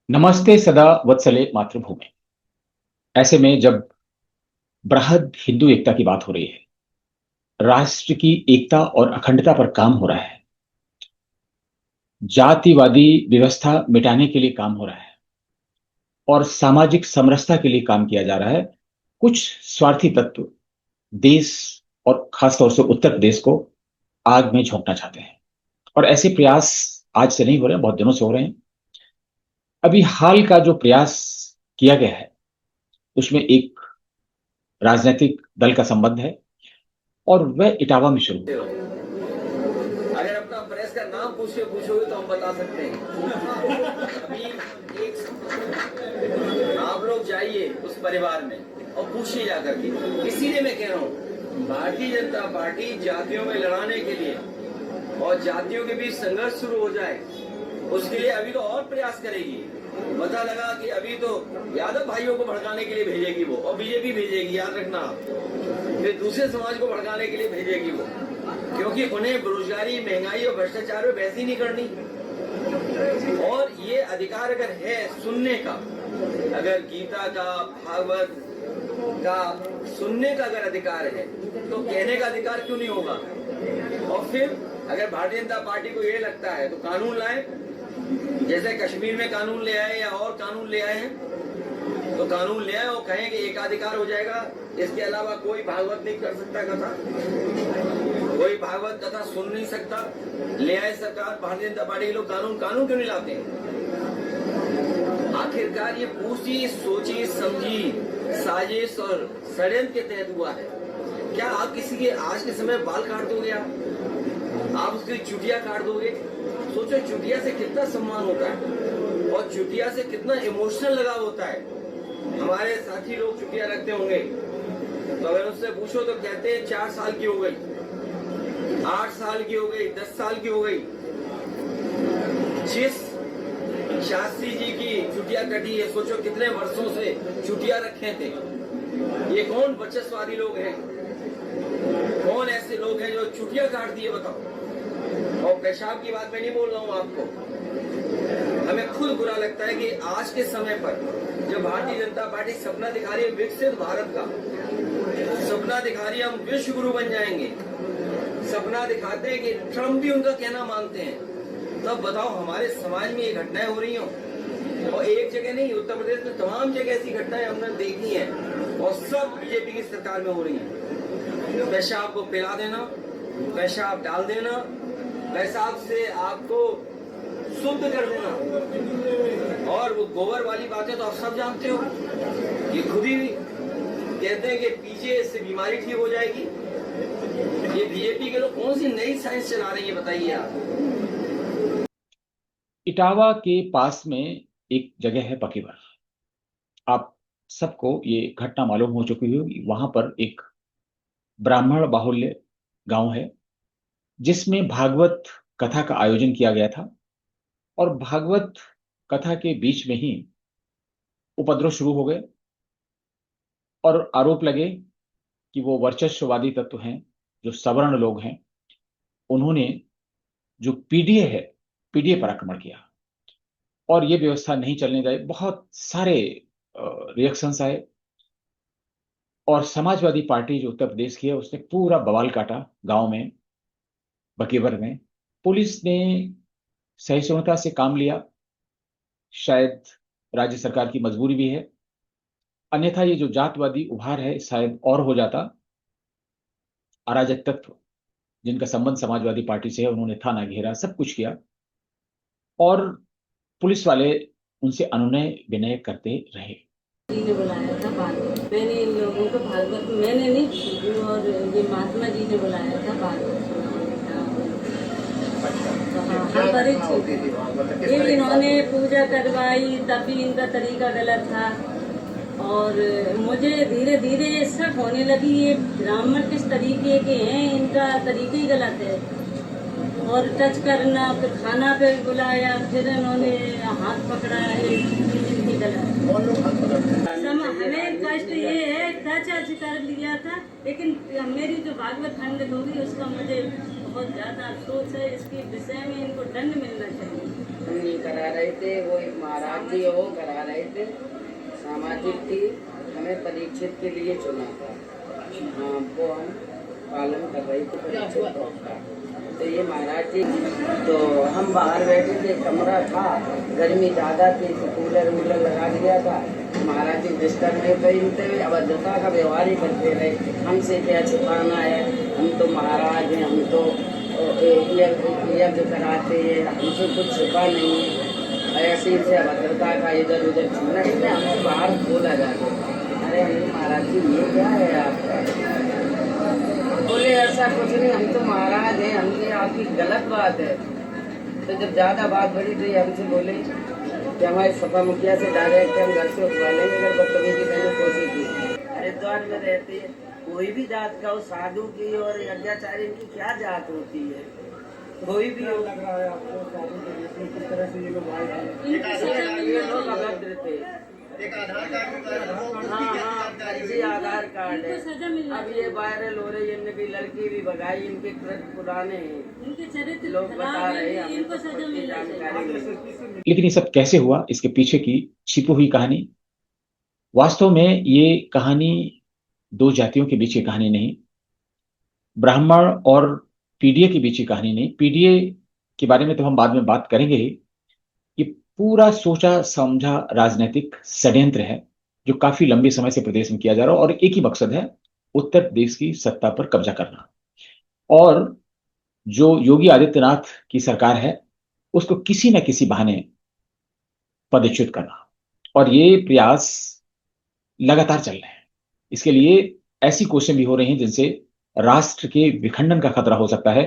नमस्ते सदा वत्सले मातृभूमि। ऐसे में जब बृहद हिंदू एकता की बात हो रही है, राष्ट्र की एकता और अखंडता पर काम हो रहा है, जातिवादी व्यवस्था मिटाने के लिए काम हो रहा है और सामाजिक समरसता के लिए काम किया जा रहा है, कुछ स्वार्थी तत्व देश और खासतौर से उत्तर प्रदेश को आग में झोंकना चाहते हैं। और ऐसे प्रयास आज से नहीं हो रहे हैं, बहुत दिनों से हो रहे हैं। अभी हाल का जो प्रयास किया गया है उसमें एक राजनीतिक दल का संबंध है और वह इटावा में शुरू हुआ। अगर अपना प्रेस का नाम पूछोगे तो हम बता सकते हैं। अभी आप लोग जाइए उस परिवार में और पूछिए जाकर के। इसीलिए मैं कह रहा हूँ, भारतीय जनता पार्टी जातियों में लड़ाने के लिए और जातियों के बीच संघर्ष शुरू हो जाए, उसके लिए अभी तो और प्रयास करेगी। पता लगा कि अभी तो यादव भाइयों को भड़काने के लिए भेजेगी वो, और बीजेपी भेजेगी, याद रखना। फिर दूसरे समाज को भड़काने के लिए भेजेगी वो, क्योंकि उन्हें बेरोजगारी, महंगाई और भ्रष्टाचार में बहस ही नहीं करनी। और ये अधिकार अगर है सुनने का, अगर गीता का, भागवत का सुनने का अगर अधिकार है, तो कहने का अधिकार क्यों नहीं होगा? और फिर अगर भारतीय जनता पार्टी को ये लगता है तो कानून लाए, जैसे कश्मीर में कानून ले आए या और कानून ले आए हैं, तो कानून ले आए और कहें कि एकाधिकार हो जाएगा, इसके अलावा कोई भागवत नहीं कर सकता कथा, कोई भागवत कथा सुन नहीं सकता। ले आए सरकार, भारतीय जनता पार्टी के लोग कानून क्यों नहीं लाते हैं? आखिरकार ये पूछी सोची समझी साजिश और षड्यंत्र के तहत हुआ है। क्या आप किसी के आज के समय बाल काट दोगे? आप उसकी चुटिया काट दोगे? सोचो, चुटिया से कितना सम्मान होता है और चुटिया से कितना इमोशनल लगाव होता है। हमारे साथी लोग चुटिया रखते होंगे, तो अगर उससे पूछो तो कहते हैं 4 साल की हो गई, 8 साल की हो गई, 10 साल की हो गई। जिस शास्त्री जी की चुटिया कटी है, सोचो कितने वर्षों से चुटिया रखे थे। ये कौन बचतवादी लोग हैं? कौन ऐसे लोग हैं जो चुटिया काट दिए, बताओ? और पेशाब की बात मैं नहीं बोल रहा हूँ आपको। हमें खुद बुरा लगता है कि आज के समय पर जो भारतीय जनता पार्टी सपना दिखा रही है विकसित भारत का, सपना दिखा रही है हम विश्व गुरु बन जाएंगे, सपना दिखाते हैं कि ट्रम्प भी उनका कहना मानते हैं, तब बताओ हमारे समाज में ये घटनाएं हो रही हो। और एक जगह नहीं, उत्तर प्रदेश में तमाम जगह ऐसी घटनाएं हमने देखी है और सब बीजेपी की सरकार में हो रही है। पेशाब को पिला देना, पेशाब डाल देना, पेशाब से आपको शुद्ध कर देना। और वो गोबर वाली बातें तो आप सब जानते हो, ये खुद ही कहते हैं कि पीछे से बीमारी ठीक हो जाएगी। ये बीजेपी के लोग कौन सी नई साइंस चला रही है, बताइए आप। इटावा के पास में एक जगह है बकीवर। आप सबको ये घटना मालूम हो चुकी होगी। वहां पर एक ब्राह्मण बाहुल्य गांव है जिसमें भागवत कथा का आयोजन किया गया था और भागवत कथा के बीच में ही उपद्रव शुरू हो गए और आरोप लगे कि वो वर्चस्ववादी तत्व हैं, जो सवर्ण लोग हैं, उन्होंने जो पीडीए है, पीडीए पर आक्रमण किया और ये व्यवस्था नहीं चलने दी। बहुत सारे रिएक्शंस आए और समाजवादी पार्टी जो उत्तर प्रदेश की है उसने पूरा बवाल काटा गांव में, बकीवर में। पुलिस ने सहिष्णुता से काम लिया, शायद राज्य सरकार की मजबूरी भी है, अन्यथा ये जो जातवादी उभार है शायद और हो जाता। अराजक तत्व जिनका संबंध समाजवादी पार्टी से है उन्होंने थाना घेरा, सब कुछ किया और पुलिस वाले उनसे अनुनय विनय करते रहे। जी ने बुलाया था भागवत, मैंने इन लोगों को भागवत मैंने नहीं, और ये महात्मा जी ने बुलाया था भागवत ये इन्होंने पूजा करवाई, तब भी इनका तरीका गलत था। और मुझे धीरे धीरे ये शक होने लगी, ये ब्राह्मण किस तरीके के हैं, इनका तरीका ही गलत है। और टच करना, फिर खाना पे बुलाया, फिर इन्होंने हाथ पकड़ा है, गलत। हमें कष्ट ये है, टच कर लिया था, लेकिन मेरी जो भागवत खंडित होगी उसका मुझे बहुत ज्यादा अफसोस है। इसके विषय में इनको दंड मिलना चाहिए। हम नहीं करा रहे थे, वो एक महाराज जी वो करा रहे थे। सामाजिक थी, हमें परीक्षित के लिए चुना था। हाँ, वो हम पालन कर रही थी परीक्षित का। तो ये महाराज जी, तो हम बाहर बैठे थे, कमरा था, गर्मी ज़्यादा थी तो कूलर वूलर लगा दिया था। महाराज जी डिस्टर्ब नहीं पहनते हुए अभद्रता का व्यवहार ही करते रहे। हमसे क्या छिपाना है, हम तो महाराज हैं, हम तो यज्ञ कराते हैं, हमसे कुछ छिपा नहीं है। ऐसे से अभद्रता का इधर उधर छूना, इसलिए हमसे बाहर बोला जाता। अरे हम महाराज जी ये क्या है आपका? बोले ऐसा कुछ नहीं, हम तो महाराज हैं, हमसे आपकी गलत बात है। तो जब ज़्यादा बात बढ़ी तो ये हमसे बोले कि हमारे सपा मुखिया से डायरेक्ट हम घर से उठवा लेंगे अगर बदतमीजी करने की कोशिश की। हरिद्वार में रहती है, कोई भी जात का हो, साधु की और यज्ञाचार्य की क्या जात होती है, कोई भी हो। लग रहा है आपको साधु के बीच में किस तरह से ये लोग आए थे? ये लोग अभद्र थे। एक आधार कार्ड, हाँ जी आधार कार्ड है। अब ये वायरल हो रही है, इनने भी लड़की भी भगाई, इनके कृत्य पुराने हैं, लोग बता रहे हैं, हमें तो कुछ जानकारी। लेकिन ये सब कैसे हुआ, इसके पीछे की छिपी हुई कहानी, वास्तव में ये कहानी दो जातियों के बीच की कहानी नहीं, ब्राह्मण और पीडीए के बीच की कहानी नहीं। पीडीए के बारे में तो हम बाद में बात करेंगे ही। ये पूरा सोचा समझा राजनीतिक षड्यंत्र है जो काफी लंबे समय से प्रदेश में किया जा रहा है, और एक ही मकसद है, उत्तर प्रदेश की सत्ता पर कब्जा करना। और जो योगी आदित्यनाथ की सरकार है उसको किसी न किसी बहाने पदच्युत करना, और ये प्रयास लगातार चल रहे हैं। इसके लिए ऐसी कोशिशें भी हो रही हैं जिनसे राष्ट्र के विखंडन का खतरा हो सकता है।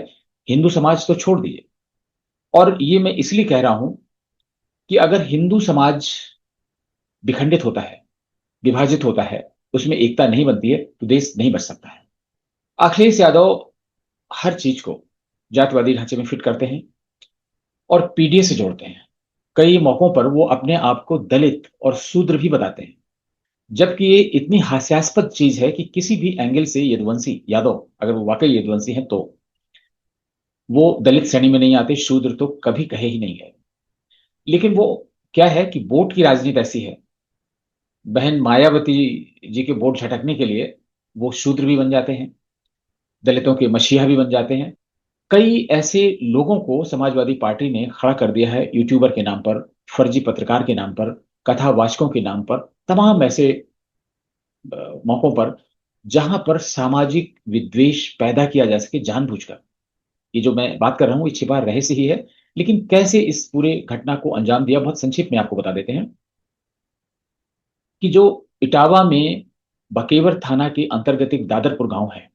हिंदू समाज तो छोड़ दीजिए, और ये मैं इसलिए कह रहा हूं कि अगर हिंदू समाज विखंडित होता है, विभाजित होता है, उसमें एकता नहीं बनती है, तो देश नहीं बच सकता है। अखिलेश यादव हर चीज को जातिवादी ढांचे में फिट करते हैं और पीडीए से जोड़ते हैं। कई मौकों पर वो अपने आप को दलित और शूद्र भी बताते हैं, जबकि ये इतनी हास्यास्पद चीज है कि किसी भी एंगल से यदुवंशी यादव, अगर वो वाकई यदुवंशी हैं, तो वो दलित श्रेणी में नहीं आते, शूद्र तो कभी कहे ही नहीं है। लेकिन वो क्या है कि वोट की राजनीति ऐसी है, बहन मायावती जी के वोट झटकने के लिए वो शूद्र भी बन जाते हैं, दलितों के मसीहा भी बन जाते हैं। कई ऐसे लोगों को समाजवादी पार्टी ने खड़ा कर दिया है, यूट्यूबर के नाम पर, फर्जी पत्रकार के नाम पर, कथावाचकों के नाम पर, तमाम ऐसे मौकों पर जहां पर सामाजिक विद्वेष पैदा किया जा सके जानबूझकर। ये जो मैं बात कर रहा हूं ये छिपा रहस्य ही है। लेकिन कैसे इस पूरे घटना को अंजाम दिया, बहुत संक्षिप्त में आपको बता देते हैं कि जो इटावा में बकेवर थाना के अंतर्गत एक दादरपुर गांव है,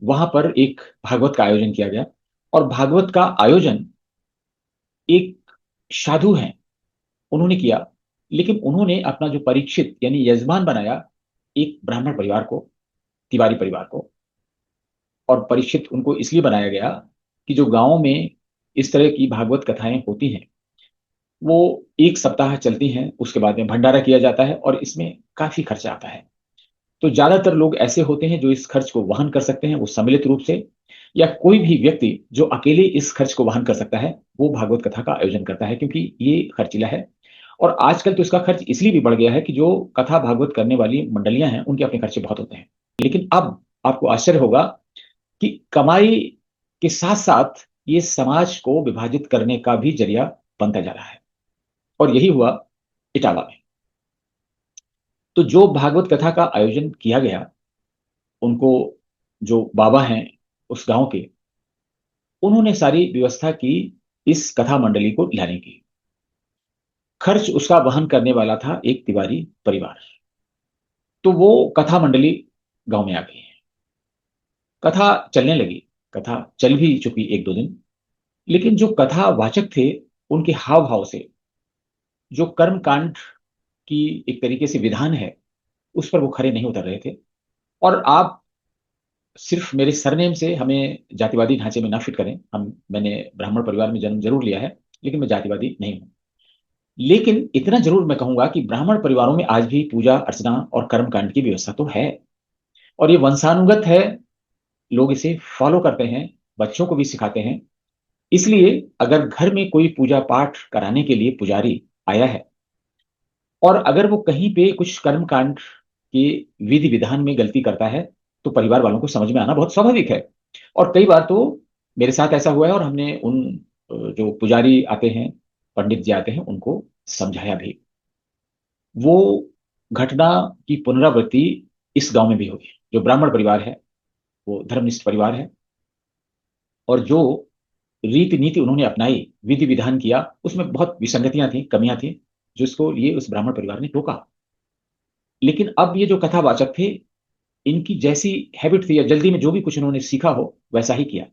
वहां पर एक भागवत का आयोजन किया गया। और भागवत का आयोजन एक साधु हैं उन्होंने किया, लेकिन उन्होंने अपना जो परीक्षित यानी यजमान बनाया एक ब्राह्मण परिवार को, तिवारी परिवार को। और परीक्षित उनको इसलिए बनाया गया कि जो गांव में इस तरह की भागवत कथाएं होती हैं वो एक सप्ताह चलती हैं, उसके बाद में भंडारा किया जाता है और इसमें काफी खर्चा आता है। तो ज्यादातर लोग ऐसे होते हैं जो इस खर्च को वहन कर सकते हैं, वो सम्मिलित रूप से, या कोई भी व्यक्ति जो अकेले इस खर्च को वहन कर सकता है वो भागवत कथा का आयोजन करता है, क्योंकि ये खर्चीला है। और आजकल तो इसका खर्च इसलिए भी बढ़ गया है कि जो कथा भागवत करने वाली मंडलियां हैं उनके अपने खर्चे बहुत होते हैं। लेकिन अब आपको आश्चर्य होगा कि कमाई के साथ साथ ये समाज को विभाजित करने का भी जरिया बनता जा रहा है, और यही हुआ इटावा में। तो जो भागवत कथा का आयोजन किया गया, उनको जो बाबा हैं उस गांव के, उन्होंने सारी व्यवस्था की इस कथा मंडली को लाने की। खर्च उसका वहन करने वाला था एक तिवारी परिवार। तो वो कथा मंडली गांव में आ गई। कथा चलने लगी, कथा चल भी चुकी एक दो दिन। लेकिन जो कथा वाचक थे उनके हाव भाव से जो कर्म कांड की एक तरीके से विधान है उस पर वो खरे नहीं उतर रहे थे। और आप सिर्फ मेरे सरनेम से हमें जातिवादी ढांचे में ना फिट करें, मैंने ब्राह्मण परिवार में जन्म जरूर लिया है, लेकिन मैं जातिवादी नहीं हूं। लेकिन इतना जरूर मैं कहूंगा कि ब्राह्मण परिवारों में आज भी पूजा अर्चना और कर्म कांड की व्यवस्था तो है, और ये वंशानुगत है, लोग इसे फॉलो करते हैं, बच्चों को भी सिखाते हैं। इसलिए अगर घर में कोई पूजा पाठ कराने के लिए पुजारी आया है और अगर वो कहीं पे कुछ कर्म कांड के विधि विधान में गलती करता है तो परिवार वालों को समझ में आना बहुत स्वाभाविक है। और कई बार तो मेरे साथ ऐसा हुआ है और हमने उन जो पुजारी आते हैं, पंडित जी आते हैं, उनको समझाया भी। वो घटना की पुनरावृत्ति इस गांव में भी हुई। जो ब्राह्मण परिवार है वो धर्मनिष्ठ परिवार है और जो रीति नीति उन्होंने अपनाई, विधि विधान किया, उसमें बहुत विसंगतियां थी, कमियां थी, जिसको लिए उस ब्राह्मण परिवार ने टोका। लेकिन अब ये जो कथावाचक थे, इनकी जैसी हैबिट थी या जल्दी में जो भी कुछ उन्होंने सीखा हो वैसा ही किया।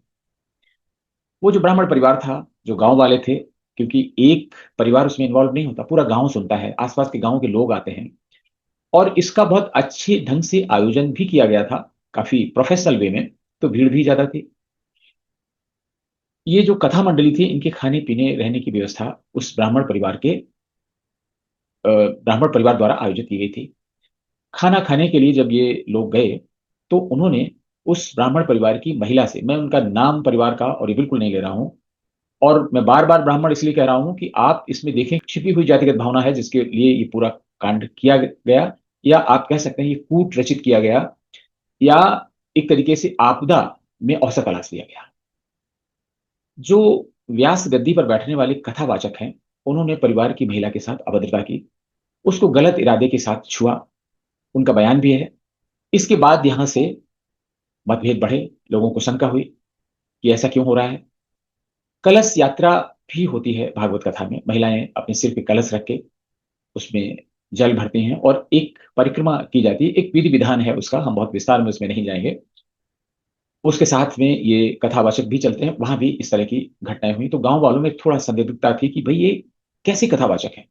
वो जो ब्राह्मण परिवार था, जो गांव वाले थे, क्योंकि एक परिवार उसमें इन्वॉल्व नहीं होता, पूरा गांव सुनता है, आसपास के गांव के लोग आते हैं और इसका बहुत अच्छे ढंग से आयोजन भी किया गया था, काफी प्रोफेशनल वे में, तो भीड़ भी ज्यादा थी। ये जो कथा मंडली थी, इनके खाने पीने रहने की व्यवस्था उस ब्राह्मण परिवार द्वारा आयोजित की गई थी। खाना खाने के लिए जब ये लोग गए तो उन्होंने उस ब्राह्मण परिवार की महिला से, मैं उनका नाम परिवार का और ये बिल्कुल नहीं ले रहा हूं, और मैं बार बार ब्राह्मण इसलिए कह रहा हूं कि आप इसमें देखें छिपी हुई जातिगत भावना है जिसके लिए ये पूरा कांड किया गया, या आप कह सकते हैं ये कूट रचित किया गया, या एक तरीके से आपदा में अवसर तलाश लिया गया। जो व्यास गद्दी पर बैठने वाले कथावाचक हैं, उन्होंने परिवार की महिला के साथ अभद्रता की, उसको गलत इरादे के साथ छुआ, उनका बयान भी है। इसके बाद यहां से मतभेद बढ़े, लोगों को शंका हुई कि ऐसा क्यों हो रहा है। कलश यात्रा भी होती है भागवत कथा में, महिलाएं अपने सिर पे कलश रख के उसमें जल भरती हैं और एक परिक्रमा की जाती है, एक विधि विधान है उसका, हम बहुत विस्तार में उसमें नहीं जाएंगे। उसके साथ में ये कथावाचक भी चलते हैं, वहां भी इस तरह की घटनाएं हुई। तो गांव वालों में थोड़ा संदिग्धता थी कि भाई ये कैसे कथावाचक है।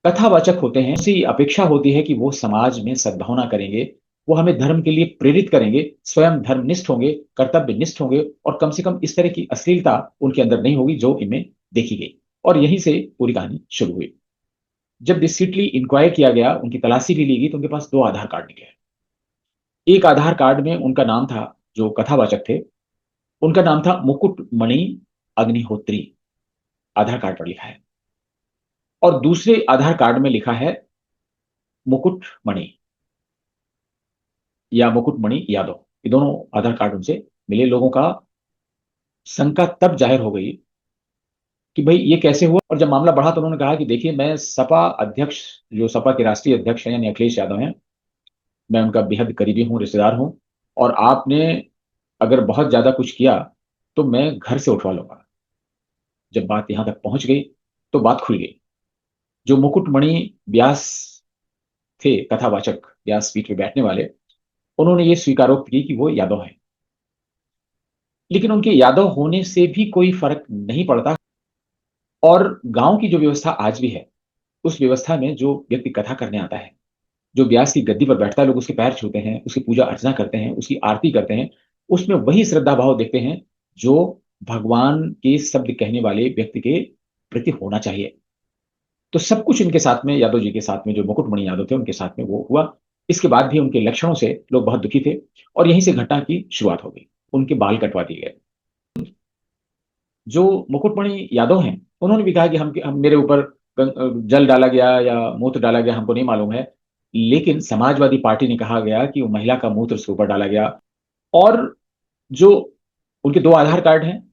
कथावाचक होते हैं, उसी अपेक्षा होती है कि वो समाज में सद्भावना करेंगे, वो हमें धर्म के लिए प्रेरित करेंगे, स्वयं धर्मनिष्ठ होंगे, कर्तव्यनिष्ठ होंगे, और कम से कम इस तरह की अश्लीलता उनके अंदर नहीं होगी जो इनमें देखी गई। और यहीं से पूरी कहानी शुरू हुई। जब डिस्क्रिटली इंक्वायर किया गया, उनकी तलाशी भी ली गई, तो उनके पास 2 आधार कार्ड निकले। एक आधार कार्ड में उनका नाम था, जो कथावाचक थे उनका नाम था मुकुटमणि अग्निहोत्री, आधार कार्ड पर लिखा है। और दूसरे आधार कार्ड में लिखा है मुकुटमणि या मुकुटमणि यादव। ये दोनों आधार कार्ड उनसे मिले। लोगों का शंका तब जाहिर हो गई कि भाई ये कैसे हुआ। और जब मामला बढ़ा तो उन्होंने कहा कि देखिए, मैं सपा अध्यक्ष, जो सपा के राष्ट्रीय अध्यक्ष हैं यानी अखिलेश यादव हैं, मैं उनका बेहद करीबी हूं, रिश्तेदार हूं, और आपने अगर बहुत ज्यादा कुछ किया तो मैं घर से उठवा लूंगा। जब बात यहां तक पहुंच गई तो बात खुल गई। जो मुकुटमणि व्यास थे, कथावाचक व्यास पीठ पे बैठने वाले, उन्होंने ये स्वीकारोक्ति की कि वो यादव हैं। लेकिन उनके यादव होने से भी कोई फर्क नहीं पड़ता। और गांव की जो व्यवस्था आज भी है, उस व्यवस्था में जो व्यक्ति कथा करने आता है, जो व्यास की गद्दी पर बैठता है, लोग उसके पैर छूते हैं, उसकी पूजा अर्चना करते हैं, उसकी आरती करते हैं, उसमें वही श्रद्धा भाव देखते हैं जो भगवान के शब्द कहने वाले व्यक्ति के प्रति होना चाहिए। तो सब कुछ इनके साथ में, यादव जी के साथ में, जो मुकुटमणि यादव थे उनके साथ में वो हुआ। इसके बाद भी उनके लक्षणों से लोग बहुत दुखी थे और यहीं से घटना की शुरुआत हो गई। उनके बाल कटवा दिए गए। जो मुकुटमणि यादव हैं, उन्होंने भी कहा कि हम मेरे ऊपर जल डाला गया या मूत्र डाला गया, हमको नहीं मालूम है। लेकिन समाजवादी पार्टी ने कहा गया कि वो महिला का मूत्र उसके ऊपर डाला गया। और जो उनके 2 आधार कार्ड हैं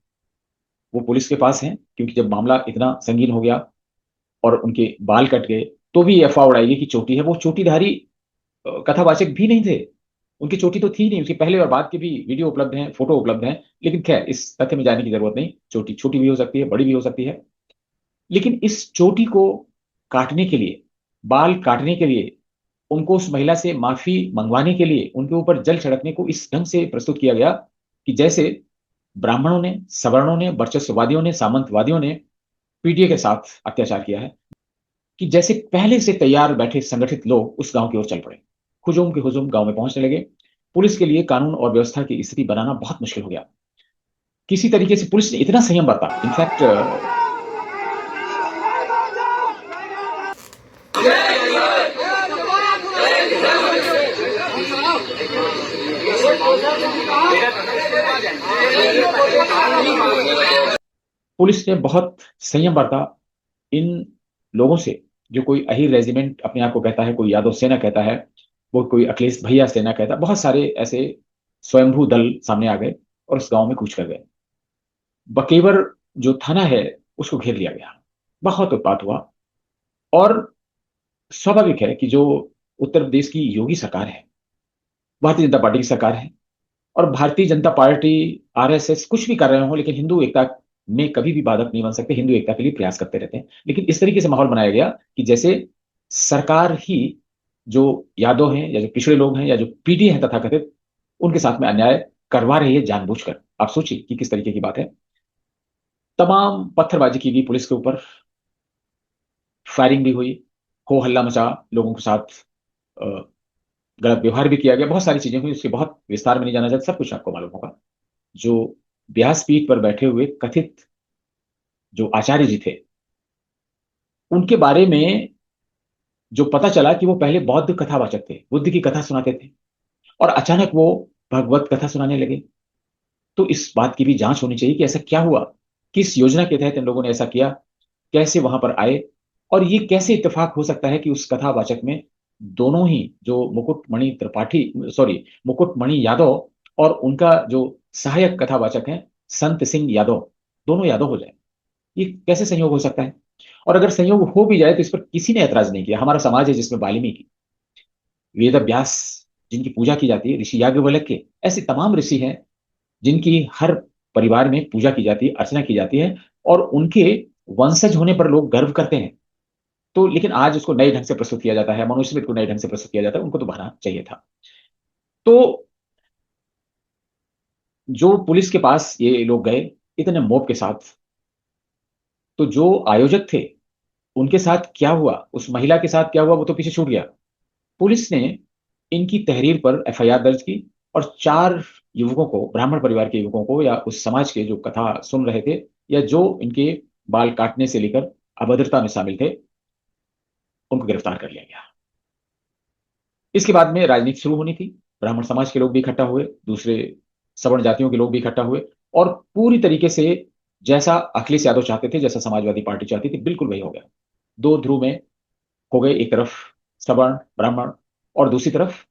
वो पुलिस के पास हैं, क्योंकि जब मामला इतना संगीन हो गया और उनके बाल कट गए तो भी अफवाह उड़ाई कि चोटी है। वो चोटीधारी कथावाचक भी नहीं थे, उनकी चोटी तो थी नहीं। उसके पहले और बाद के भी वीडियो उपलब्ध हैं, फोटो उपलब्ध हैं। लेकिन खैर, इस तथ्य में जाने की जरूरत नहीं। चोटी छोटी भी हो सकती है, बड़ी भी हो सकती है। लेकिन इस चोटी को काटने के लिए, बाल काटने के लिए, उनको उस महिला से माफी मंगवाने के लिए, उनके ऊपर जल छिड़कने को इस ढंग से प्रस्तुत किया गया कि जैसे ब्राह्मणों ने, सवर्णों ने, वर्चस्ववादियों ने, सामंतवादियों ने पीडीए के साथ अत्याचार किया है, कि जैसे पहले से तैयार बैठे संगठित लोग उस गांव की ओर चल पड़े। हुजूम के हुजूम गांव में पहुंचने लगे। पुलिस के लिए कानून और व्यवस्था की स्थिति बनाना बहुत मुश्किल हो गया। किसी तरीके से पुलिस ने इतना संयम बरता, इनफैक्ट पुलिस ने बहुत संयम बरता इन लोगों से, जो कोई अहीर रेजिमेंट अपने आप को कहता है, कोई यादव सेना कहता है, वो कोई अखिलेश भैया सेना कहता है। बहुत सारे ऐसे स्वयंभू दल सामने आ गए और उस गांव में कूच कर गए। बकेवर जो थाना है उसको घेर लिया गया। बहुत उत्पात हुआ। और स्वाभाविक है कि जो उत्तर प्रदेश की योगी सरकार है, भारतीय जनता पार्टी की सरकार है, और भारतीय जनता पार्टी, आरएसएस कुछ भी कर रहे हो, लेकिन हिंदू एकता में कभी भी बाधक नहीं बन सकते। हिंदू एकता के लिए प्रयास करते रहते हैं। लेकिन इस तरीके से माहौल बनाया गया कि जैसे सरकार ही जो यादव हैं या जो पिछड़े लोग हैं या जो पीढ़ी हैं तथाकथित, उनके साथ में अन्याय करवा रही है जानबूझकर। आप सोचिए कि किस तरीके की बात है। तमाम पत्थरबाजी की गई पुलिस के ऊपर, फायरिंग भी हुई, हो हल्ला मचा, लोगों के साथ अ, गलत व्यवहार भी किया गया, बहुत सारी चीजें हुई। उसके बहुत विस्तार में नहीं जाना चाहता, सब कुछ आपको मालूम होगा। जो व्यासपीठ पर बैठे हुए कथित जो आचार्य जी थे, उनके बारे में जो पता चला कि वो पहले बौद्ध कथावाचक थे, बुद्ध की कथा सुनाते थे, और अचानक वो भगवत कथा सुनाने लगे। तो इस बात की भी जांच होनी चाहिए कि ऐसा क्या हुआ, किस योजना के तहत इन लोगों ने ऐसा किया, कैसे वहां पर आए, और ये कैसे इत्तेफाक हो सकता है कि उस कथावाचक में दोनों ही, जो मुकुटमणि त्रिपाठी, सॉरी, मुकुटमणि यादव, और उनका जो सहायक कथावाचक है संत सिंह यादव, दोनों यादव हो जाए। ये कैसे संयोग हो सकता है? और अगर संयोग हो भी जाए तो इस पर किसी ने ऐतराज नहीं किया। हमारा समाज है जिसमें वाल्मीकि, वेद व्यास जिनकी पूजा की जाती है, ऋषि याज्ञवल्क्य के, ऐसे तमाम ऋषि हैं जिनकी हर परिवार में पूजा की जाती है, अर्चना की जाती है, और उनके वंशज होने पर लोग गर्व करते हैं। तो लेकिन आज उसको नए ढंग से प्रस्तुत किया जाता है, मनुस्मृति को नए ढंग से प्रस्तुत किया जाता है। उनको तो बहना चाहिए था। तो जो पुलिस के पास ये लोग गए इतने मोब के साथ, तो जो आयोजक थे उनके साथ क्या हुआ, उस महिला के साथ क्या हुआ, वो तो पीछे छूट गया। पुलिस ने इनकी तहरीर पर एफआईआर दर्ज की, और 4 युवकों को, ब्राह्मण परिवार के युवकों को, या उस समाज के जो कथा सुन रहे थे, या जो इनके बाल काटने से लेकर अभद्रता में शामिल थे, उनको गिरफ्तार कर लिया गया। इसके बाद में राजनीति शुरू होनी थी। ब्राह्मण समाज के लोग भी इकट्ठा हुए, दूसरे सवर्ण जातियों के लोग भी इकट्ठा हुए, और पूरी तरीके से जैसा अखिलेश यादव चाहते थे, जैसा समाजवादी पार्टी चाहती थी, बिल्कुल वही हो गया। 2 ध्रुव में हो गए, एक तरफ सवर्ण ब्राह्मण और दूसरी तरफ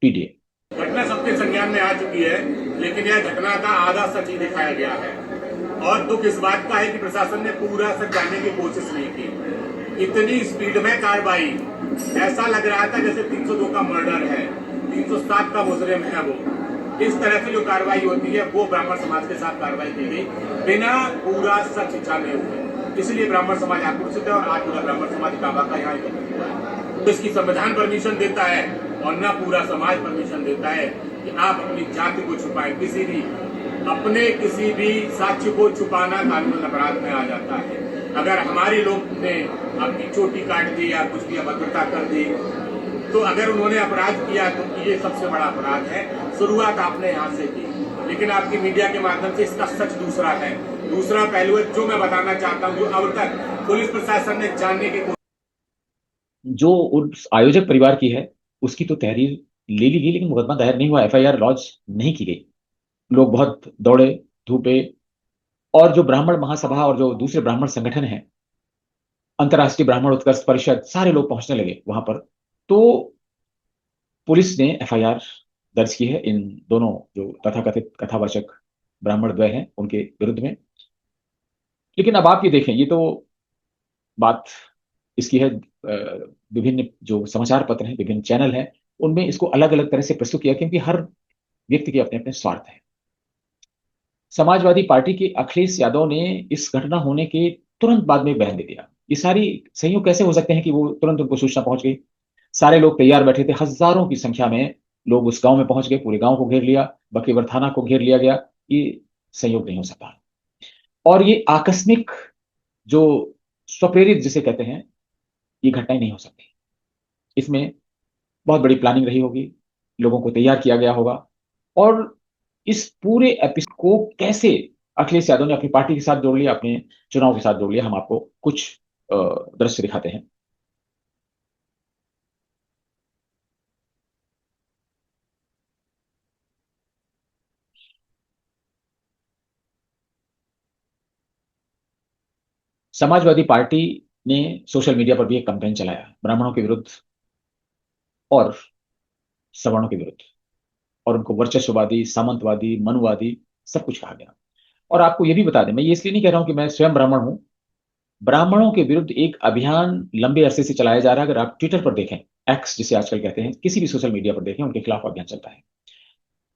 पीडीए। घटना सबके संज्ञान में आ चुकी है, लेकिन यह घटना का आधा सच ही दिखाया गया है। और दुख इस बात का है कि प्रशासन ने पूरा सच जानने की कोशिश नहीं की। इतनी स्पीड में कार्रवाई, ऐसा लग रहा था जैसे 302 का मर्डर है, 307 का मुजरिम है वो। इस तरह की जो कार्रवाई होती है वो ब्राह्मण समाज के साथ कार्रवाई की गई, बिना पूरा सच जाने हुए। इसलिए ब्राह्मण समाज आक्रोशित है, और आज पूरा ब्राह्मण समाज इटावा का यहाँ एकत्रित हुआ है। तो इसकी संविधान परमिशन देता है, और न पूरा समाज परमिशन देता है कि आप अपनी जाति को छुपाएं। किसी भी साक्ष्य को छुपाना कानून अपराध में आ जाता है। अगर हमारे लोग ने आपकी चोटी काट दी या कुछ भी अभद्रता कर दी, तो अगर उन्होंने अपराध किया तो ये सबसे बड़ा अपराध है। शुरुआत आपने यहाँ से की, लेकिन आपकी मीडिया के माध्यम से इसका सच दूसरा है। दूसरा पहलू है जो मैं बताना चाहता हूँ, जो अब तक पुलिस प्रशासन ने जानने की जो उस आयोजक परिवार की है, उसकी तो तहरीर ले ली गई, लेकिन मुकदमा दायर नहीं हुआ, एफआईआर लॉन्च नहीं की गई। लोग बहुत दौड़े धूपे, और जो ब्राह्मण महासभा और जो दूसरे ब्राह्मण संगठन हैं, अंतर्राष्ट्रीय ब्राह्मण उत्कर्ष परिषद, सारे लोग पहुंचने लगे वहां पर। तो पुलिस ने एफआईआर दर्ज की है इन दोनों जो तथाकथित कथावाचक ब्राह्मण द्वय हैं उनके विरुद्ध में। लेकिन अब आप ये देखें, ये तो बात इसकी है, विभिन्न जो समाचार पत्र हैं, विभिन्न चैनल हैं, उनमें इसको अलग अलग तरह से प्रस्तुत किया, क्योंकि हर व्यक्ति के अपने अपने स्वार्थ हैं। समाजवादी पार्टी के अखिलेश यादव ने इस घटना होने के तुरंत बाद में बयान दे दिया। ये सारी संयोग कैसे हो सकते हैं कि वो तुरंत उनको सूचना पहुंच गई? सारे लोग तैयार बैठे थे, हजारों की संख्या में लोग उस गांव में पहुंच गए, पूरे गांव को घेर लिया, बकेवर थाना को घेर लिया गया। ये संयोग नहीं हो सकता। और ये आकस्मिक, जो स्वप्रेरित जिसे कहते हैं, ये घटनाएं नहीं हो सकती। इसमें बहुत बड़ी प्लानिंग रही होगी, लोगों को तैयार किया गया होगा। और इस पूरे एपिसोड को कैसे अखिलेश यादव ने अपनी पार्टी के साथ जोड़ लिया, अपने चुनाव के साथ जोड़ लिया, हम आपको कुछ दृश्य दिखाते हैं। समाजवादी पार्टी ने सोशल मीडिया पर भी एक कैंपेन चलाया ब्राह्मणों के विरुद्ध और सवर्णों के विरुद्ध, और उनको वर्चस्ववादी, सामंतवादी, मनुवादी सब कुछ कहा गया। और आपको ये भी बता दें, मैं ये इसलिए नहीं कह रहा हूं कि मैं स्वयं ब्राह्मण हूं, ब्राह्मणों के विरुद्ध एक अभियान लंबे अरसे से चलाया जा रहा है। अगर आप ट्विटर पर देखें, एक्स जिसे आजकल कहते हैं, किसी भी सोशल मीडिया पर देखें, उनके खिलाफ अभियान चलता है।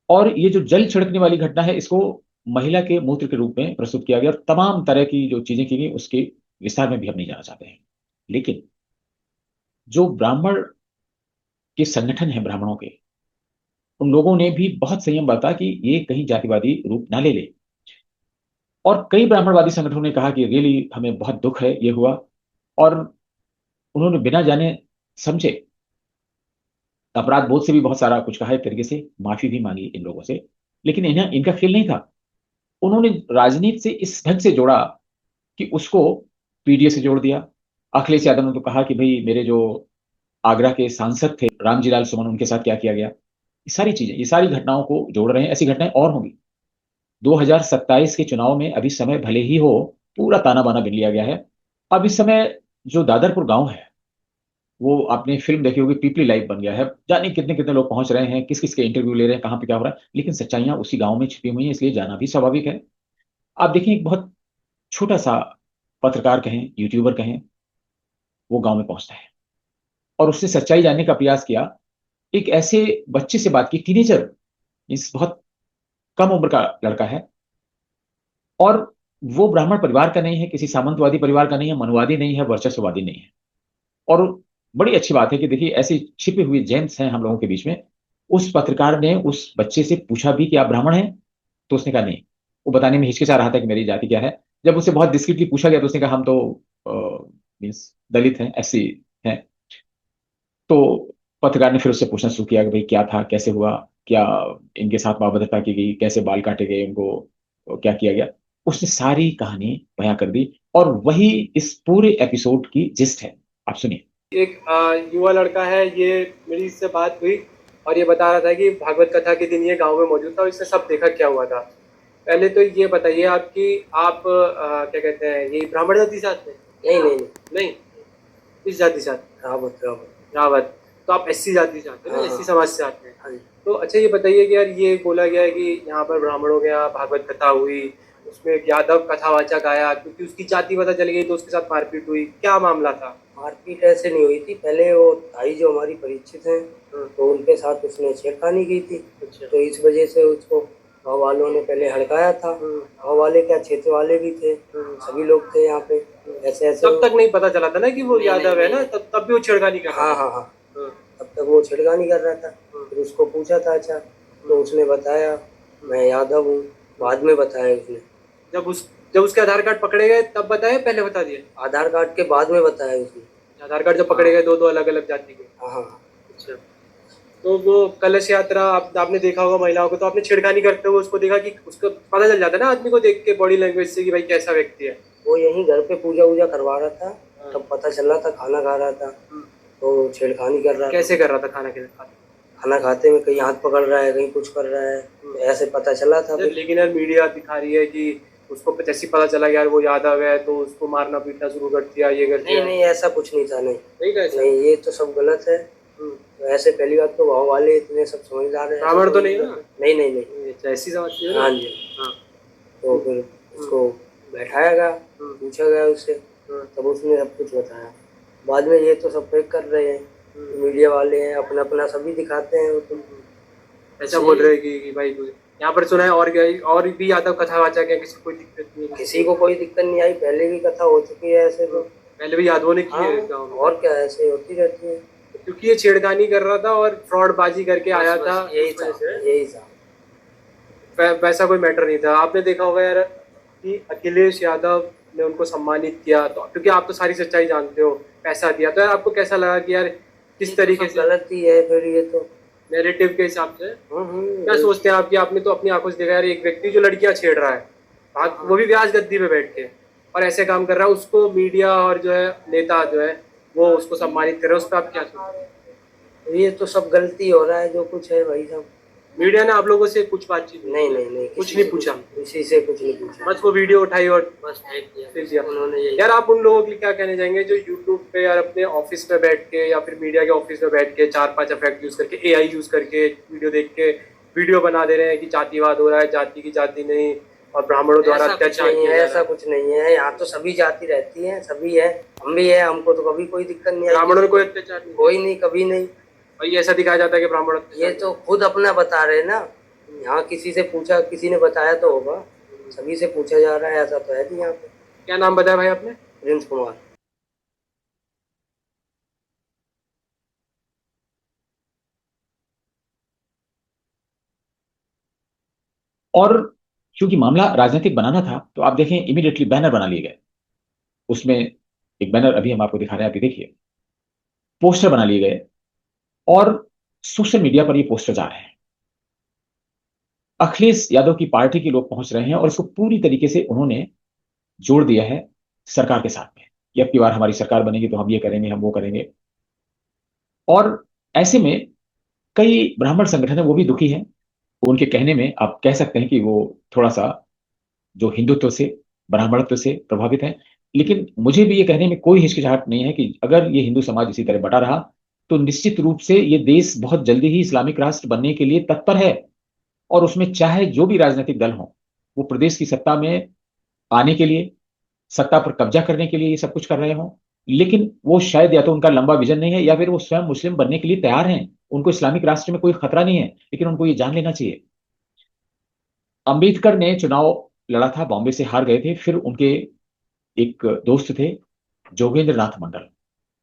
और ये जो जल छिड़कने वाली घटना है, इसको महिला के मूत्र के रूप में प्रस्तुत किया गया और तमाम तरह की जो चीजें की गई उसके विस्तार में भी हम नहीं जाना चाहते हैं। लेकिन जो ब्राह्मण के संगठन है ब्राह्मणों के, उन लोगों ने भी बहुत संयम बरता कि ये कहीं जातिवादी रूप ना ले ले। और कई ब्राह्मणवादी संगठनों ने कहा कि रियली हमें बहुत दुख है ये हुआ, और उन्होंने बिना जाने समझे अपराध बोध से भी बहुत सारा कुछ कहा, एक तरीके से माफी भी मांगी इन लोगों से। लेकिन इन्हें इनका खेल नहीं था। उन्होंने राजनीति से इस ढंग से जोड़ा कि उसको पीडीए से जोड़ दिया। अखिलेश यादव ने तो कहा कि भाई मेरे जो आगरा के सांसद थे रामजी लाल सुमन, उनके साथ क्या किया गया। ये सारी चीजें, ये सारी घटनाओं को जोड़ रहे हैं। ऐसी घटनाएं और होंगी 2027 के चुनाव में। अभी समय भले ही हो, पूरा ताना बाना बिन लिया गया है। अब इस समय जो दादरपुर गांव है, वो आपने फिल्म देखी होगी, पीपली लाइव बन गया है। जाने कितने कितने लोग पहुंच रहे हैं, किस किस के इंटरव्यू ले रहे हैं, कहां पे क्या हो रहा है, लेकिन सच्चाइयां उसी गांव में छिपी हुई हैं, इसलिए जाना भी स्वाभाविक है। आप देखिए, एक बहुत छोटा सा पत्रकार कहें, यूट्यूबर कहें, वो गांव में पहुंचता है और उसने सच्चाई जानने का प्रयास किया। एक ऐसे बच्चे से बात की, टीनेजर, इस बहुत कम उम्र का लड़का है, और वो ब्राह्मण परिवार का नहीं है, किसी सामंतवादी परिवार का नहीं है, मनुवादी नहीं है, वर्चस्ववादी नहीं है। और बड़ी अच्छी बात है कि देखिए ऐसे छिपे हुए जेम्स हैं हम लोगों के बीच में। उस पत्रकार ने उस बच्चे से पूछा भी कि आप ब्राह्मण हैं, तो उसने कहा नहीं। वो बताने में हिचकिचा रहा था कि मेरी जाति क्या है। जब उससे बहुत डिस्क्रिप्टली पूछा गया तो उसने कहा हम तो मीन्स दलित हैं, ऐसी हैं। तो पत्रकार ने फिर उससे पूछना शुरू किया कि भाई क्या था, कैसे हुआ, क्या इनके साथ अभद्रता की गई, कैसे बाल काटे गए उनको, क्या किया गया। उसने सारी कहानी बयां कर दी और वही इस पूरे एपिसोड की जिस्ट है। आप सुनिए। एक युवा लड़का है, ये मेरी इससे बात हुई और ये बता रहा था कि भागवत कथा के दिन ये गांव में मौजूद था और इसने सब देखा क्या हुआ था। पहले तो ये बताइए आपकी आप क्या कहते हैं, ये ब्राह्मण जाति से आते हैं? नहीं, इस जाति से आते हैं? रावत। तो आप एससी जाति से आते हैं ना, एससी समाज से आते हैं। तो अच्छा ये बताइए कि यार ये बोला गया है कि यहाँ पर ब्राह्मणों के यहाँ भागवत कथा हुई, उसमें एक यादव कथावाचक आया, क्योंकि उसकी जाति पता चल गई तो उसके साथ मारपीट हुई, क्या मामला था? मारपीट ऐसे नहीं हुई थी। पहले वो भाई जो हमारी परिचित हैं, तो उनके साथ उसने छेड़खानी की थी। अच्छा। तो इस वजह से उसको गाँव वालों ने पहले हड़काया था। गाँव वाले क्या, क्षेत्र वाले भी थे, सभी लोग थे यहाँ पे। ऐसे ऐसे तब तक नहीं पता चला था ना कि वो यादव है ना, तब भी वो छेड़खानी कर रहा था। हाँ, तब तक वो छेड़खानी कर रहा था। फिर उसको पूछा था, अच्छा, तो उसने बताया मैं यादव हूँ। बाद में बताया उसने। जब उसके आधार कार्ड पकड़े गए तब बताया, पहले बता दिया? आधार कार्ड के बाद में बताया उसने। आधार कार्ड जब पकड़े गए दो अलग अलग जाति के। हाँ। अच्छा। तो वो कलश यात्रा आपने देखा होगा महिलाओं को, तो आपने छेड़खानी करते हुए उसको देखा कि उसको पता चल जाता है ना आदमी को देख के, बॉडी लैंग्वेज से, कि भाई कैसा व्यक्ति है। वो यहीं घर पे पूजा वूजा करवा रहा था, तब पता चल रहा था। खाना खा रहा था तो छेड़खानी कर रहा था। कैसे कर रहा था खाना? खाना खाते में कहीं हाथ पकड़ रहा है, कहीं कुछ कर रहा है, ऐसे पता चला था। लेकिन यार मीडिया दिखा रही है कि उसको जैसे पता चला यार वो यादव है तो उसको मारना पीटना शुरू कर दिया, ये कर दिया। नहीं, ऐसा कुछ नहीं था। नहीं, ये तो सब गलत है। तो ऐसे पहली बात तो गाँव वाले इतने सब समझदार हैं। ब्राह्मण तो नहीं ना? नहीं, ऐसी समझती है। हाँ जी। तो फिर उसको बैठाया गया, पूछा गया उससे, तब उसने सब कुछ बताया। बाद में ये तो सब फेक कर रहे हैं, मीडिया वाले हैं, अपना अपना सभी दिखाते हैं। वो तो ऐसा बोल रहे हैं कि भाई यहाँ पर सुना है और भी यादव कथावाचक है, किसी को कोई दिक्कत नहीं है? किसी को कोई दिक्कत नहीं आई। पहले भी कथा हो चुकी है ऐसे तो। पहले भी यादवों ने की है। और क्या, ऐसे होती रहती है। क्योंकि ये छेड़खानी कर रहा था और फ्रॉडबाजी करके आया था। यही था। वैसा कोई मैटर नहीं था। आपने देखा होगा यार कि अखिलेश यादव ने उनको सम्मानित किया, तो क्योंकि आप तो सारी सच्चाई जानते हो, पैसा दिया, तो यार आपको कैसा लगा कि यार किस तरीके से गलत ही है फिर ये तो नैरेटिव के हिसाब से? क्या सोचते हैं आप कि आपने तो अपनी आंखों से देखा यार, एक व्यक्ति जो लड़कियां छेड़ रहा है, वो भी व्याज गद्दी पे बैठ के, और ऐसे काम कर रहा है, उसको मीडिया और जो है नेता जो है वो उसको सम्मानित कर रहे हैं, उस पर आप क्या सोचते हैं? ये तो सब गलती हो रहा है जो कुछ है भाई साहब। मीडिया ने आप लोगों से कुछ बातचीत नहीं नहीं नहीं, कुछ नहीं पूछा? किसी से कुछ नहीं पूछा, बस वो वीडियो उठाई और बस फेंक दिया फिर दिया उन्होंने यही। यार आप उन लोगों के लिए क्या कहना चाहेंगे जो यूट्यूब पे यार अपने ऑफिस में बैठ के या फिर मीडिया के ऑफिस में बैठ के 4-5 इफेक्ट यूज करके, एआई यूज करके वीडियो देख के वीडियो बना दे रहे हैं कि जातिवाद हो रहा है, जाति की जाति नहीं, और ब्राह्मणों द्वारा ऐसा कुछ अत्याचार नहीं किया है, जा ऐसा रहा है। कुछ नहीं है। यहाँ तो सभी जाति रहती है, सभी है, हम भी है, हमको तो कभी कोई दिक्कत नहीं आई, ब्राह्मणों में कोई अत्याचार नहीं, कोई नहीं, कभी नहीं। और ये ऐसा दिखाया जाता है कि ब्राह्मण ये तो खुद अपना बता रहे हैं ना, यहाँ किसी से पूछा, किसी ने बताया तो होगा, सभी से पूछा जा रहा है, ऐसा तो है नहीं यहाँ पे। क्या नाम बताया भाई आपने? प्रिंस कुमार। और क्योंकि मामला राजनीतिक बनाना था तो आप देखें इमीडिएटली बैनर बना लिए गए। उसमें एक बैनर अभी हम आपको दिखा रहे हैं, आप देखिए, पोस्टर बना लिए गए और सोशल मीडिया पर ये पोस्टर जा रहे हैं। अखिलेश यादव की पार्टी के लोग पहुंच रहे हैं और इसको पूरी तरीके से उन्होंने जोड़ दिया है सरकार के साथ में कि अब की बार हमारी सरकार बनेगी तो हम ये करेंगे, हम वो करेंगे। और ऐसे में कई ब्राह्मण संगठन है वो भी दुखी हैं। उनके कहने में आप कह सकते हैं कि वो थोड़ा सा जो हिंदुत्व से, ब्राह्मणत्व से प्रभावित है। लेकिन मुझे भी ये कहने में कोई हिचकिचाहट नहीं है कि अगर ये हिंदू समाज इसी तरह बटा रहा तो निश्चित रूप से ये देश बहुत जल्दी ही इस्लामिक राष्ट्र बनने के लिए तत्पर है। और उसमें चाहे जो भी राजनीतिक दल हो, वो प्रदेश की सत्ता में आने के लिए, सत्ता पर कब्जा करने के लिए ये सब कुछ कर रहे हों, लेकिन वो शायद या तो उनका लंबा विजन नहीं है या फिर वो स्वयं मुस्लिम बनने के लिए तैयार हैं। उनको इस्लामिक राष्ट्र में कोई खतरा नहीं है, लेकिन उनको ये जान लेना चाहिए। अंबेडकर ने चुनाव लड़ा था, बॉम्बे से हार गए थे। फिर उनके एक दोस्त थे जोगेंद्र नाथ मंडल,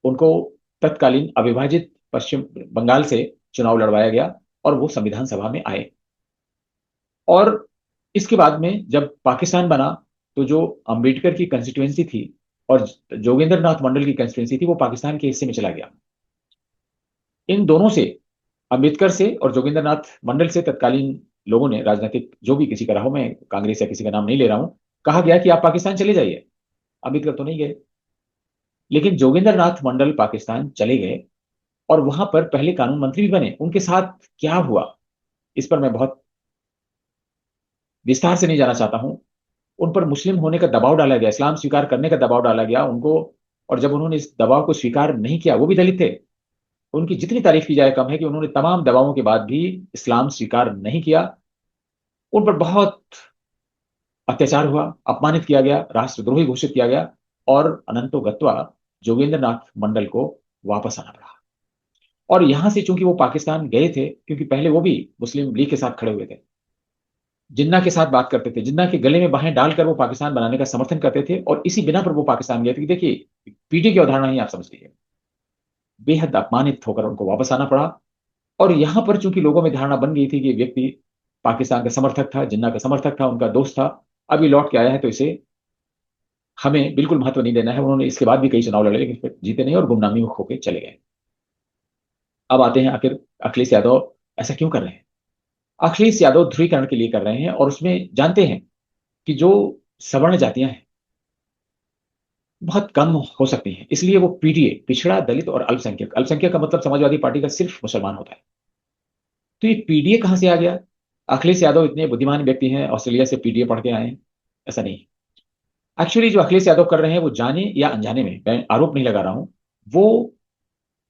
उनको तत्कालीन अविभाजित पश्चिम बंगाल से चुनाव लड़वाया गया और वो संविधान सभा में आए। और इसके बाद में जब पाकिस्तान बना तो जो अंबेडकर की कंस्टिट्यूएंसी थी और जोगेंद्र नाथ मंडल की कंस्टिट्यूएंसी थी वो पाकिस्तान के हिस्से में चला गया। इन दोनों से, अंबेडकर से और जोगेंद्र नाथ मंडल से, तत्कालीन लोगों ने, राजनीतिक जो भी किसी का रहा हो, मैं कांग्रेस या किसी का नाम नहीं ले रहा हूं, कहा गया कि आप पाकिस्तान चले जाइए। अंबेडकर तो नहीं गए, लेकिन जोगेंद्र नाथ मंडल पाकिस्तान चले गए और वहां पर पहले कानून मंत्री भी बने। उनके साथ क्या हुआ इस पर मैं बहुत विस्तार से नहीं जाना चाहता हूं। उन पर मुस्लिम होने का दबाव डाला गया, इस्लाम स्वीकार करने का दबाव डाला गया उनको, और जब उन्होंने इस दबाव को स्वीकार नहीं किया, वो भी दलित थे, उनकी जितनी तारीफ की जाए कम है कि उन्होंने तमाम दबावों के बाद भी इस्लाम स्वीकार नहीं किया। उन पर बहुत अत्याचार हुआ, अपमानित किया गया, राष्ट्रद्रोही घोषित किया गया और अनंतो गत्वा जोगेंद्र नाथ मंडल को वापस आना पड़ा। और यहां से चूंकि वो पाकिस्तान गए थे, क्योंकि पहले वो भी मुस्लिम लीग के साथ खड़े हुए थे, जिन्ना के साथ बात करते थे, जिन्ना के गले में बाहें डालकर वो पाकिस्तान बनाने का समर्थन करते थे, और इसी बिना पर वो पाकिस्तान गए थे। देखिए, पीटी की अवधारणा ही आप समझ लीजिए, बेहद अपमानित होकर उनको वापस आना पड़ा। और यहां पर चूंकि लोगों में धारणा बन गई थी कि ये व्यक्ति पाकिस्तान का समर्थक था, जिन्ना का समर्थक था, उनका दोस्त था, अभी लौट के आया है तो इसे हमें बिल्कुल महत्व नहीं देना है। उन्होंने इसके बाद भी कई चुनाव लड़े लेकिन फिर जीते नहीं और गुमनामी में होकर चले गए। अब आते हैं आखिर अखिलेश यादव ऐसा क्यों कर रहे हैं। अखिलेश यादव ध्रुवीकरण के लिए कर रहे हैं और उसमें जानते हैं कि जो सवर्ण जातियां हैं बहुत कम हो सकती हैं, इसलिए वो पीडीए, पिछड़ा, दलित और अल्पसंख्यक, अल्पसंख्यक का मतलब समाजवादी पार्टी का सिर्फ मुसलमान होता है। तो ये पीडीए कहां से आ गया। अखिलेश यादव इतने बुद्धिमान व्यक्ति हैं, ऑस्ट्रेलिया से पीडीए पढ़ के आए हैं, ऐसा नहीं। एक्चुअली जो अखिलेश यादव कर रहे हैं वो जाने या अनजाने में, मैं आरोप नहीं लगा रहा हूं, वो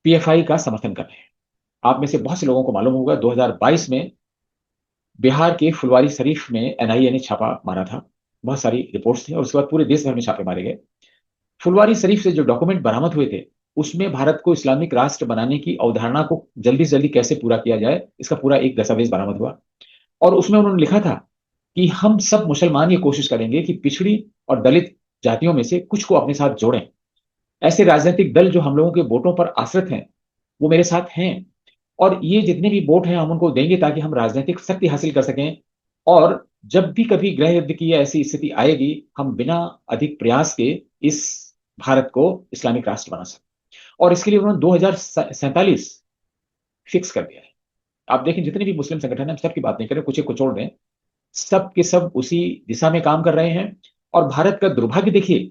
पीएफआई का समर्थन कर रहे हैं। आप में से बहुत से लोगों को मालूम होगा 2022 में बिहार के फुलवारी शरीफ में एनआईए ने छापा मारा था, बहुत सारी रिपोर्ट्स थी, और उसके बाद पूरे देश भर में छापे मारे गए। फुलवारी शरीफ से जो डॉक्यूमेंट बरामद हुए थे उसमें भारत को इस्लामिक राष्ट्र बनाने की अवधारणा को जल्दी से जल्दी कैसे पूरा किया जाए, इसका पूरा एक दस्तावेज बरामद हुआ। और उसमें उन्होंने लिखा था कि हम सब मुसलमान ये कोशिश करेंगे कि पिछड़ी और दलित जातियों में से कुछ को अपने साथ जोड़ें। ऐसे राजनीतिक दल जो हम लोगों के वोटों पर आश्रित हैं वो मेरे साथ हैं, और ये जितने भी वोट हैं हम उनको देंगे ताकि हम राजनीतिक शक्ति हासिल कर सकें। और जब भी कभी गृह युद्ध की ऐसी स्थिति आएगी, हम बिना अधिक प्रयास के इस भारत को इस्लामिक राष्ट्र बना सकते। और इसके लिए उन्होंने 2047 फिक्स कर दिया है। आप देखें जितने भी मुस्लिम संगठन हैं, हम सबकी बात नहीं करें, कुछ एक को छोड़ दें, सब के सब उसी दिशा में काम कर रहे हैं। और भारत का दुर्भाग्य देखिए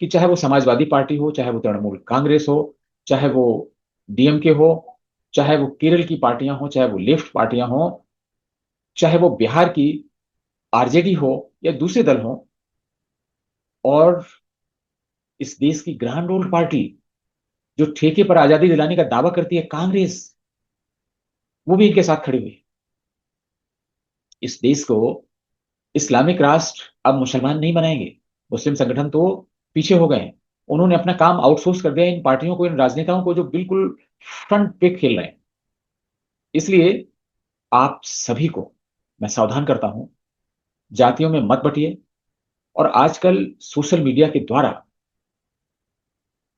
कि चाहे वो समाजवादी पार्टी हो, चाहे वो तृणमूल कांग्रेस हो, चाहे वो डीएमके हो, चाहे वो केरल की पार्टियां हो, चाहे वो लेफ्ट पार्टियां हो, चाहे वो बिहार की आरजेडी हो या दूसरे दल हो, और इस देश की ग्रांड ओल्ड पार्टी जो ठेके पर आजादी दिलाने का दावा करती है, कांग्रेस, वो भी इनके साथ खड़ी हुई। इस देश को इस्लामिक राष्ट्र अब मुसलमान नहीं बनाएंगे। मुस्लिम संगठन तो पीछे हो गए हैं। उन्होंने अपना काम आउटसोर्स कर दिया इन पार्टियों को, इन राजनेताओं को, जो बिल्कुल फ्रंट पे खेल रहे हैं। इसलिए आप सभी को मैं सावधान करता हूं, जातियों में मत बटिए। और आजकल सोशल मीडिया के द्वारा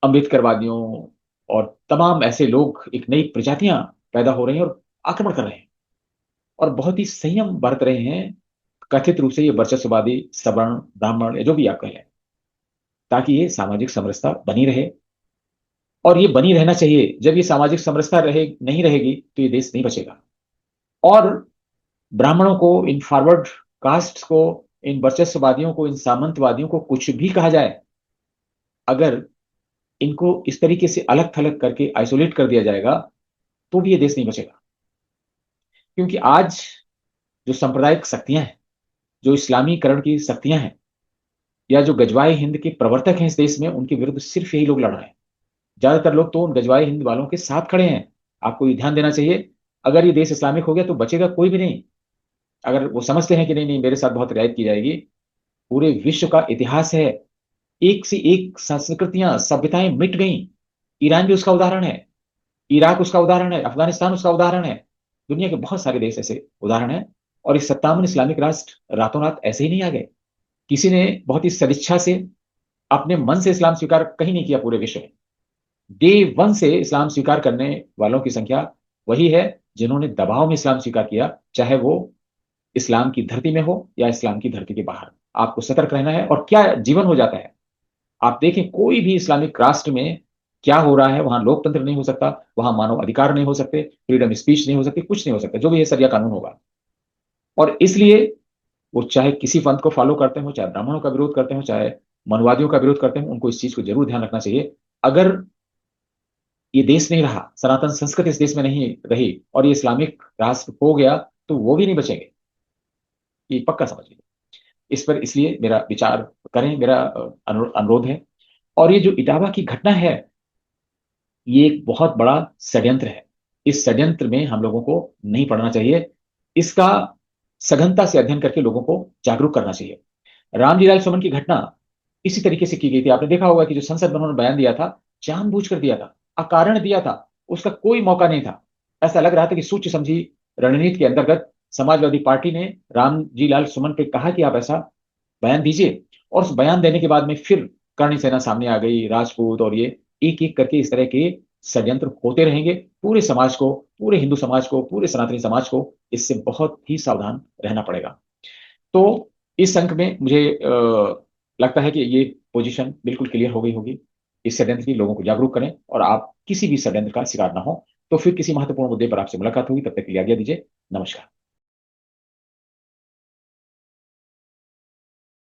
अम्बेडकरवादियों और तमाम ऐसे लोग, एक नई प्रजातियां पैदा हो रही हैं और आक्रमण कर रहे हैं और बहुत ही संयम बरत रहे हैं, कथित रूप से ये वर्चस्ववादी सवर्ण ब्राह्मण या जो भी आप कहें, ताकि ये सामाजिक समरसता बनी रहे। और ये बनी रहना चाहिए। जब ये सामाजिक समरसता नहीं रहेगी तो ये देश नहीं बचेगा। और ब्राह्मणों को, इन फॉरवर्ड कास्ट को, इन वर्चस्ववादियों को, इन सामंतवादियों को कुछ भी कहा जाए, अगर इनको इस तरीके से अलग थलग करके आइसोलेट कर दिया जाएगा तो भी ये देश नहीं बचेगा। क्योंकि आज जो सांप्रदायिक शक्तियां हैं, जो इस्लामीकरण की शक्तियां हैं, या जो गजवाए हिंद के प्रवर्तक हैं इस देश में, उनके विरुद्ध सिर्फ यही लोग लड़ रहे हैं। ज्यादातर लोग तो उन गजवाए हिंद वालों के साथ खड़े हैं। आपको ये ध्यान देना चाहिए। अगर ये देश इस्लामिक हो गया तो बचेगा कोई भी नहीं। अगर वो समझते हैं कि नहीं नहीं, मेरे साथ बहुत रियायत की जाएगी, पूरे विश्व का इतिहास है, एक से एक संस्कृतियां, सभ्यताएं मिट गई। ईरान भी उसका उदाहरण है, इराक उसका उदाहरण है, अफगानिस्तान उसका उदाहरण है। दुनिया के बहुत सारे देश ऐसे उदाहरण हैं। और इस 57 इस्लामिक राष्ट्र रातों रात ऐसे ही नहीं आ गए। किसी ने बहुत ही सदिच्छा से, अपने मन से इस्लाम स्वीकार कहीं नहीं किया पूरे विश्व में। डे वन से इस्लाम स्वीकार करने वालों की संख्या वही है जिन्होंने दबाव में इस्लाम स्वीकार किया, चाहे वो इस्लाम की धरती में हो या इस्लाम की धरती के बाहर। आपको सतर्क रहना है। और क्या जीवन हो जाता है, आप देखें कोई भी इस्लामिक राष्ट्र में क्या हो रहा है। वहां लोकतंत्र नहीं हो सकता, वहां मानव अधिकार नहीं हो सकते, फ्रीडम स्पीच नहीं हो सकती, कुछ नहीं हो सकता। जो भी है सरिया कानून होगा। और इसलिए वो चाहे किसी पंथ को फॉलो करते हो, चाहे ब्राह्मणों का विरोध करते हो, चाहे मनवादियों का विरोध करते हो, उनको इस चीज को जरूर ध्यान रखना चाहिए। अगर ये देश नहीं रहा, सनातन संस्कृति इस देश में नहीं रही और ये इस्लामिक राष्ट्र हो गया, तो वो भी नहीं बचेंगे। ये पक्का समझ लीजिए। इस पर इसलिए मेरा विचार करें, मेरा अनुरोध है। और ये जो इटावा की घटना है, ये एक बहुत बड़ा षड्यंत्र है। इस षड्यंत्र में हम लोगों को नहीं पड़ना चाहिए। इसका सघनता से अध्ययन करके लोगों को जागरूक करना चाहिए। रामजी सुमन की घटना इसी तरीके से की गई थी। आपने देखा होगा कि जो संसद में उन्होंने बयान दिया था, जानबूझकर दिया था, अकारण दिया था, उसका कोई मौका नहीं था। ऐसा लग रहा था कि सोची समझी रणनीति के अंतर्गत समाजवादी पार्टी ने रामजी लाल सुमन पे कहा कि आप ऐसा बयान दीजिए। और उस बयान देने के बाद में फिर करणी सेना सामने आ गई, राजपूत, और ये एक एक करके इस तरह के षड्यंत्र होते रहेंगे। पूरे समाज को, पूरे हिंदू समाज को, पूरे सनातनी समाज को इससे बहुत ही सावधान रहना पड़ेगा। तो इस अंक में मुझे लगता है कि ये पोजीशन बिल्कुल क्लियर हो गई होगी। इस षड्यंत्र की लोगों को जागरूक करें और आप किसी भी षड्यंत्र का शिकार ना हो। तो फिर किसी महत्वपूर्ण मुद्दे पर आपसे मुलाकात होगी। तब तक के लिए आज्ञा दीजिए। नमस्कार।